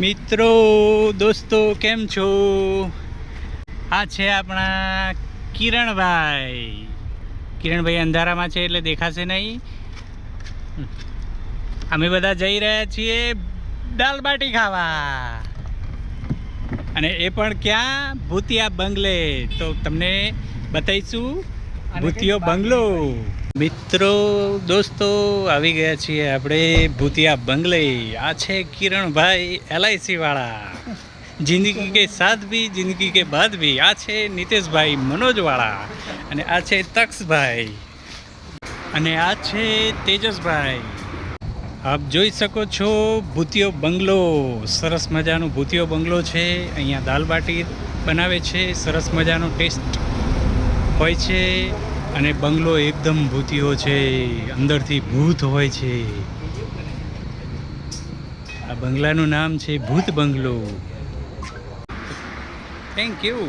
મિત્રો દોસ્તો કેમ છો? આ છે આપણા કિરણભાઈ અંધારામાં છે એટલે દેખાશે નહીં. અમે બધા જઈ રહ્યા છીએ દાલ બાટી ખાવા, અને એ પણ ક્યાં? ભૂતિયા બંગલે. તો તમને બતાવીશું ભૂતિયો બંગલો. મિત્રો દોસ્તો આવી ગયા છીએ આપણે ભૂતિયા બંગલે. આ છે કિરણભાઈ LIC વાળા, જિંદગી કે સાથ ભી જિંદગી કે બાદ ભી. આ છે નીતેશભાઈ મનોજ વાળા, અને આ છે તક્ષભાઈ, અને આ છે તેજસભાઈ. આપ જોઈ શકો છો ભૂતિયો બંગલો. સરસ મજાનો ભૂતિયો બંગલો છે. અહીંયા દાલ બાટી બનાવે છે, સરસ મજાનો ટેસ્ટ હોય છે, અને બંગલો એકદમ ભૂતિયો છે, અંદરથી ભૂત હોય છે. આ બંગલાનું નામ છે ભૂત બંગલો. Thank you.